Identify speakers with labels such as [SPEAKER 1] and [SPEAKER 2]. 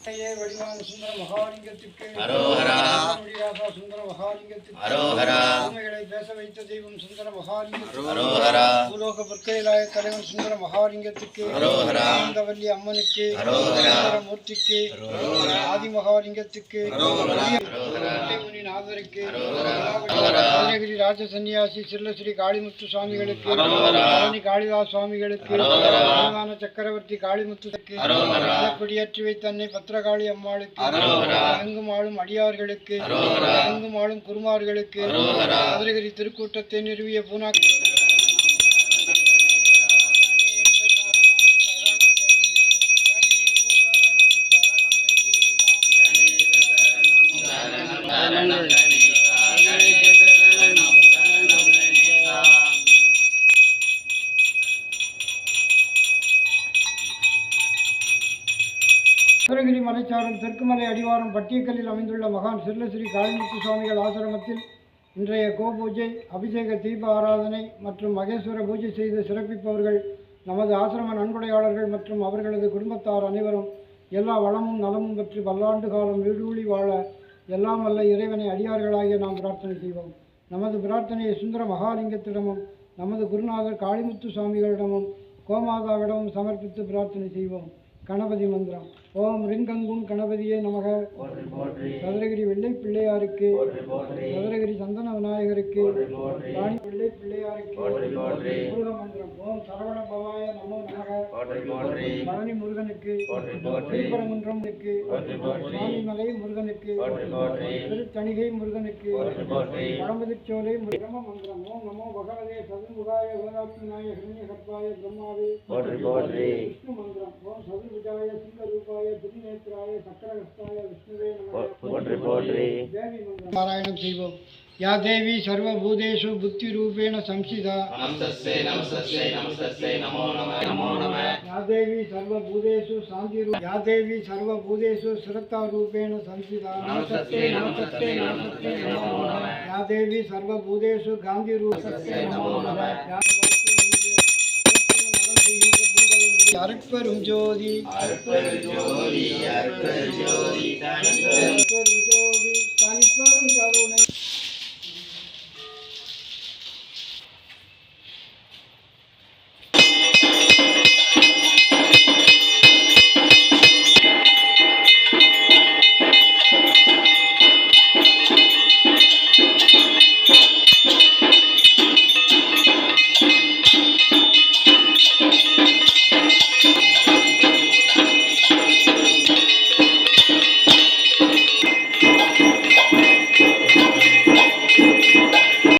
[SPEAKER 1] வடிவான சுந்தர மகாலிங்கத்திற்கு சுந்தர மகாலிங்கத்திற்கு உண்மைகளை பேச வைத்த தெய்வம் சுந்தர மகாலிங்கத்திற்கு பூலோக பொற்கையிலாய தலைவன் சுந்தர மகாலிங்கத்திற்கு ஆனந்தவல்லி அம்மனுக்கு மூர்த்திக்கு ஆதி மகாலிங்கத்துக்கு நாதருக்கு நீலகிரி ராஜ சன்னியாசி சில்லஸ்ரீ காளிமுத்து சுவாமிகளுக்கு பழனி காளிதாஸ் சுவாமிகளுக்கு சக்கரவர்த்தி காளிமுத்துக்கு கொடியேற்றி வைத்த அன்னை பத்திரகாளி அம்மாளுக்கு எங்கும் ஆளும் அடியார்களுக்கு எங்கும் ஆளும் குருமார்களுக்கு மதுரகிரி திருக்கூட்டத்தை நிறுவிய பூனா மதுரகிரி மலைச்சாரல் தெற்குமலை அடிவாரம் பட்டியக்கல்லில் அமைந்துள்ள மகான் சில்லஸ்ரீ காளிமுத்து சுவாமிகள் ஆசிரமத்தில் இன்றைய கோபூஜை அபிஷேக தீப ஆராதனை மற்றும் மகேஸ்வர பூஜை செய்து சிறப்பிப்பவர்கள் நமது ஆசிரம நன்கொடையாளர்கள் மற்றும் அவர்களது குடும்பத்தார் அனைவரும் எல்லா வளமும் நலமும் பெற்று பல்லாண்டு காலம் வீடூழி வாழ எல்லாம் வல்ல இறைவனை அடியார்களாகிய நாம் பிரார்த்தனை செய்வோம். நமது பிரார்த்தனையை சுந்தர மகாலிங்கத்திடமும் நமது குருநாதர் காளிமுத்து சுவாமிகளிடமும் கோமாதாவிடமும் சமர்ப்பித்து பிரார்த்தனை செய்வோம். கணபதி மந்திரம். ஓம் ரிங்கங்கும் கணபதியே நமக. சதுரகிரி வெள்ளை பிள்ளையாருக்கு, சதுரகிரி சந்தன விநாயகருக்கு, ராணி வெள்ளை பிள்ளையாருக்கு முருக மந்திரம். ஓம் சரவண பவாய நமோ நமக. பழனி முருகனுக்கு, திருப்பரங்குன்றமுக்கு, சுவாமிமலை முருகனுக்கு, திருத்தணிகை முருகனுக்கு, பழமுதிர்ச்சோலை பிரம்ம மந்திரம். ஓம் நமோ பகவதே சதுர்முகாய வேதாத்மனாய ஹிரண்ய கர்ப்பாய பிரம்மாவே விஷ்ணு மந்திரம். ஓம் சதுர்புஜாய சிங்கரூபாய திருநேத்ராய சக்கரஹஸ்தாய விஷ்ணுவே நமः. தேவி மந்திரம் பாராயணம் செய்வோம். या देवी सर्वभूतेषु बुद्धिरूपेण संस्थिता नमस्ते नमस्ते नमस्ते नमो नमः नमो नमः. या देवी सर्वभूतेषु शान्तिरूपेण, या देवी सर्वभूतेषु श्रद्धारूपेण संस्थिता नमस्ते नमस्ते नमस्ते नमो नमः. या देवी सर्वभूतेषु गान्धिरूपेण नमो नमः. அருட்பெரும் ஜோதி அருட்பெரும் ஜோதி அருட்பெரும் ஜோதி தனிப்பெரும் ஜோதி தனிப்பெரும் கருணை